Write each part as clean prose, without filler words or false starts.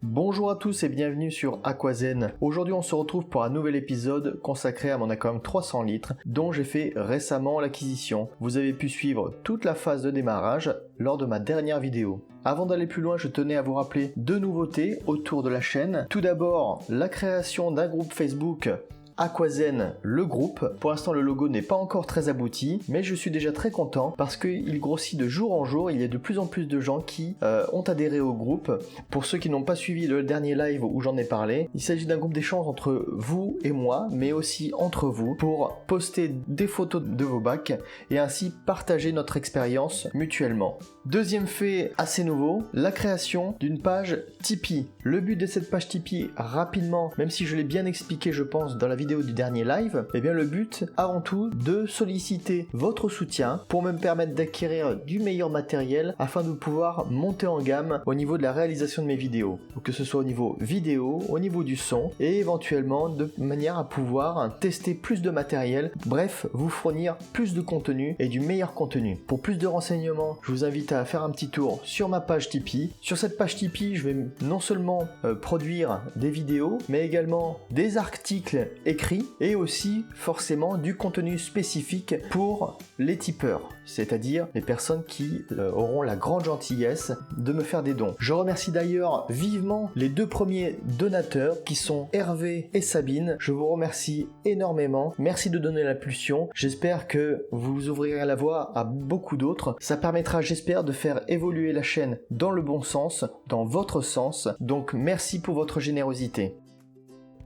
Bonjour à tous et bienvenue sur Aquazen. Aujourd'hui on se retrouve pour un nouvel épisode consacré à mon aquarium 300 litres dont j'ai fait récemment l'acquisition. Vous avez pu suivre toute la phase de démarrage lors de ma dernière vidéo. Avant d'aller plus loin, je tenais à vous rappeler deux nouveautés autour de la chaîne. Tout d'abord, la création d'un groupe Facebook Aquazen, le groupe. Pour l'instant le logo n'est pas encore très abouti, mais je suis déjà très content parce qu'il grossit de jour en jour. Il y a de plus en plus de gens qui ont adhéré au groupe. Pour ceux qui n'ont pas suivi le dernier live où j'en ai parlé, il s'agit d'un groupe d'échange entre vous et moi, mais aussi entre vous, pour poster des photos de vos bacs et ainsi partager notre expérience mutuellement. Deuxième fait assez nouveau, la création d'une page Tipeee. Le but de cette page Tipeee, rapidement, même si je l'ai bien expliqué je pense dans la vidéo du dernier live, eh bien le but avant tout de solliciter votre soutien pour me permettre d'acquérir du meilleur matériel afin de pouvoir monter en gamme au niveau de la réalisation de mes vidéos, que ce soit au niveau vidéo, au niveau du son et éventuellement de manière à pouvoir tester plus de matériel, bref vous fournir plus de contenu et du meilleur contenu. Pour plus de renseignements, je vous invite à faire un petit tour sur ma page Tipeee. Sur cette page Tipeee, je vais non seulement produire des vidéos mais également des articles écrit et aussi forcément du contenu spécifique pour les tipeurs, c'est-à-dire les personnes qui auront la grande gentillesse de me faire des dons. Je remercie d'ailleurs vivement les deux premiers donateurs qui sont Hervé et Sabine. Je vous remercie énormément. Merci de donner l'impulsion. J'espère que vous ouvrirez la voie à beaucoup d'autres. Ça permettra, j'espère, de faire évoluer la chaîne dans le bon sens, dans votre sens. Donc merci pour votre générosité.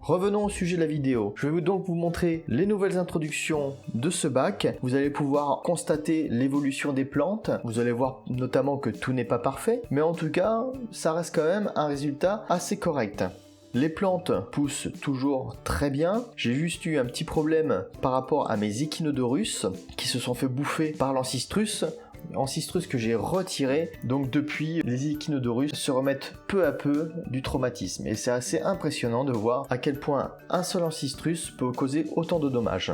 Revenons au sujet de la vidéo. Je vais donc vous montrer les nouvelles introductions de ce bac. Vous allez pouvoir constater l'évolution des plantes. Vous allez voir notamment que tout n'est pas parfait, mais en tout cas, ça reste quand même un résultat assez correct. Les plantes poussent toujours très bien. J'ai juste eu un petit problème par rapport à mes Echinodorus qui se sont fait bouffer par l'Ancistrus. Ancistrus que j'ai retiré, donc depuis les Echinodorus se remettent peu à peu du traumatisme et c'est assez impressionnant de voir à quel point un seul Ancistrus peut causer autant de dommages.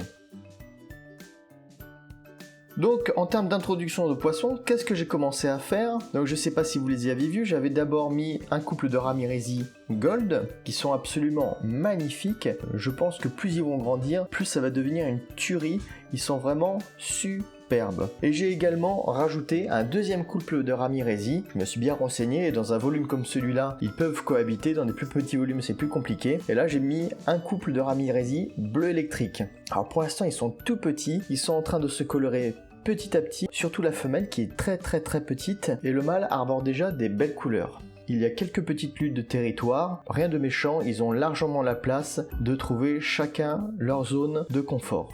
Donc en termes d'introduction de poissons, qu'est-ce que j'ai commencé à faire? Donc je sais pas si vous les avez vus, j'avais d'abord mis un couple de Ramirezi Gold qui sont absolument magnifiques. Je pense que plus ils vont grandir, plus ça va devenir une tuerie. Ils sont vraiment superbes. Et j'ai également rajouté un deuxième couple de Ramirezi. Je me suis bien renseigné et dans un volume comme celui-là, ils peuvent cohabiter. Dans des plus petits volumes, c'est plus compliqué. Et là, j'ai mis un couple de Ramirezi bleu électrique. Alors pour l'instant, ils sont tout petits. Ils sont en train de se colorer petit à petit, surtout la femelle qui est très petite et le mâle arbore déjà des belles couleurs. Il y a quelques petites luttes de territoire, rien de méchant, ils ont largement la place de trouver chacun leur zone de confort.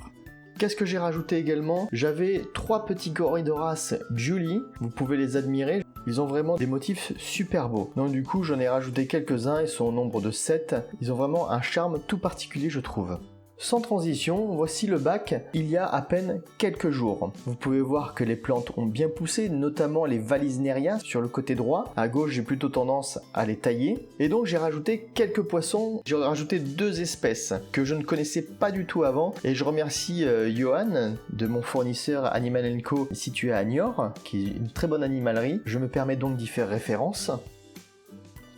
Qu'est-ce que j'ai rajouté également? J'avais 3 petits Corydoras Julie, vous pouvez les admirer, ils ont vraiment des motifs super beaux. Donc du coup j'en ai rajouté quelques-uns, ils sont au nombre de 7, ils ont vraiment un charme tout particulier je trouve. Sans transition, voici le bac il y a à peine quelques jours. Vous pouvez voir que les plantes ont bien poussé, notamment les Vallisneria sur le côté droit. À gauche, j'ai plutôt tendance à les tailler. Et donc j'ai rajouté quelques poissons. J'ai rajouté 2 espèces que je ne connaissais pas du tout avant. Et je remercie Johan de mon fournisseur Animal & Co situé à Niort, qui est une très bonne animalerie. Je me permets donc d'y faire référence.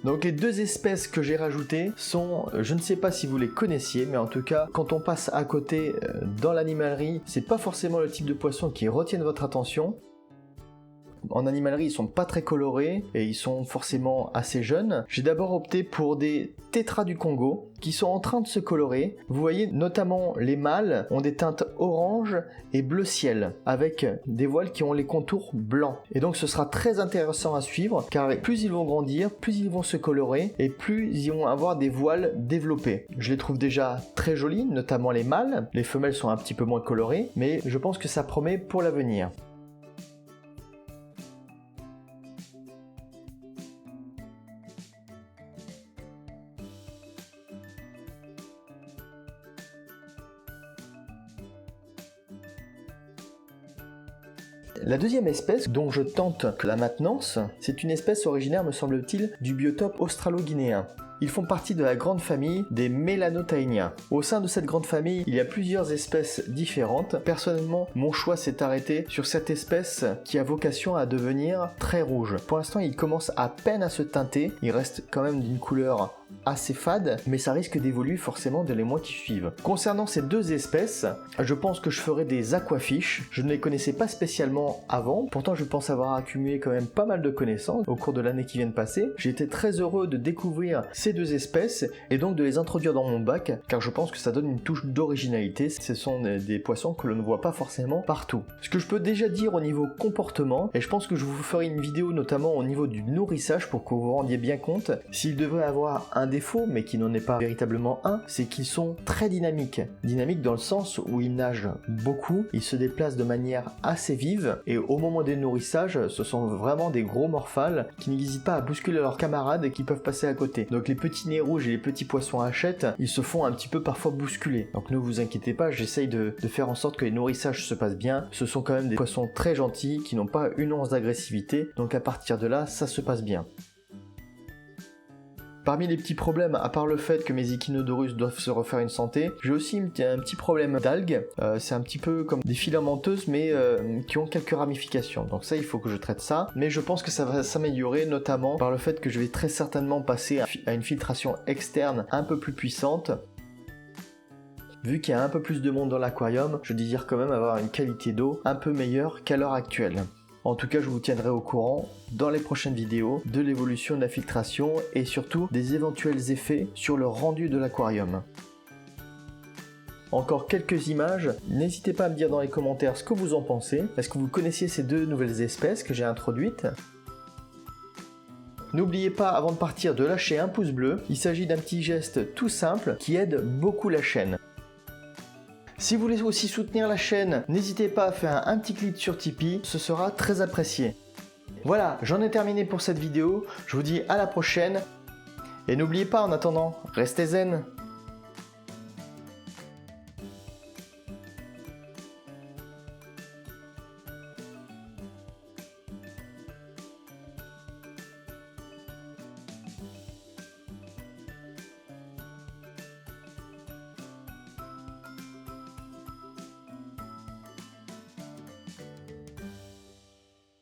Donc les 2 espèces que j'ai rajoutées sont, je ne sais pas si vous les connaissiez, mais en tout cas, quand on passe à côté dans l'animalerie, c'est pas forcément le type de poisson qui retienne votre attention. En animalerie, ils sont pas très colorés et ils sont forcément assez jeunes. J'ai d'abord opté pour des tétras du Congo qui sont en train de se colorer. Vous voyez, notamment les mâles ont des teintes orange et bleu ciel avec des voiles qui ont les contours blancs. Et donc ce sera très intéressant à suivre car plus ils vont grandir, plus ils vont se colorer et plus ils vont avoir des voiles développées. Je les trouve déjà très jolis, notamment les mâles. Les femelles sont un petit peu moins colorées, mais je pense que ça promet pour l'avenir. La deuxième espèce dont je tente la maintenance, c'est une espèce originaire, me semble-t-il, du biotope australo-guinéen. Ils font partie de la grande famille des Melanotaenia. Au sein de cette grande famille, il y a plusieurs espèces différentes. Personnellement, mon choix s'est arrêté sur cette espèce qui a vocation à devenir très rouge. Pour l'instant, il commence à peine à se teinter. Il reste quand même d'une couleur assez fade, mais ça risque d'évoluer forcément dans les mois qui suivent. Concernant ces deux espèces, je pense que je ferai des aquafish. Je ne les connaissais pas spécialement avant, pourtant je pense avoir accumulé quand même pas mal de connaissances au cours de l'année qui vient de passer. J'ai été très heureux de découvrir ces deux espèces et donc de les introduire dans mon bac, car je pense que ça donne une touche d'originalité. Ce sont des poissons que l'on ne voit pas forcément partout. Ce que je peux déjà dire au niveau comportement, et je pense que je vous ferai une vidéo notamment au niveau du nourrissage pour que vous vous rendiez bien compte, s'il devrait avoir un défaut, mais qui n'en est pas véritablement un, c'est qu'ils sont très dynamiques. Dynamiques dans le sens où ils nagent beaucoup, ils se déplacent de manière assez vive, et au moment des nourrissages, ce sont vraiment des gros morphales qui n'hésitent pas à bousculer leurs camarades et qui peuvent passer à côté. Donc les petits nez rouges et les petits poissons à hachette, ils se font un petit peu parfois bousculer. Donc ne vous inquiétez pas, j'essaye de faire en sorte que les nourrissages se passent bien. Ce sont quand même des poissons très gentils qui n'ont pas une once d'agressivité, donc à partir de là, ça se passe bien. Parmi les petits problèmes, à part le fait que mes Echinodorus doivent se refaire une santé, j'ai aussi un petit problème d'algues. C'est un petit peu comme des filamenteuses, mais qui ont quelques ramifications. Donc ça, il faut que je traite ça. Mais je pense que ça va s'améliorer, notamment par le fait que je vais très certainement passer à une filtration externe un peu plus puissante. Vu qu'il y a un peu plus de monde dans l'aquarium, je désire quand même avoir une qualité d'eau un peu meilleure qu'à l'heure actuelle. En tout cas, je vous tiendrai au courant dans les prochaines vidéos de l'évolution de la filtration et surtout des éventuels effets sur le rendu de l'aquarium. Encore quelques images, n'hésitez pas à me dire dans les commentaires ce que vous en pensez. Est-ce que vous connaissiez ces deux nouvelles espèces que j'ai introduites ? N'oubliez pas avant de partir de lâcher un pouce bleu, il s'agit d'un petit geste tout simple qui aide beaucoup la chaîne. Si vous voulez aussi soutenir la chaîne, n'hésitez pas à faire un petit clic sur Tipeee, ce sera très apprécié. Voilà, j'en ai terminé pour cette vidéo, je vous dis à la prochaine, et n'oubliez pas en attendant, restez zen.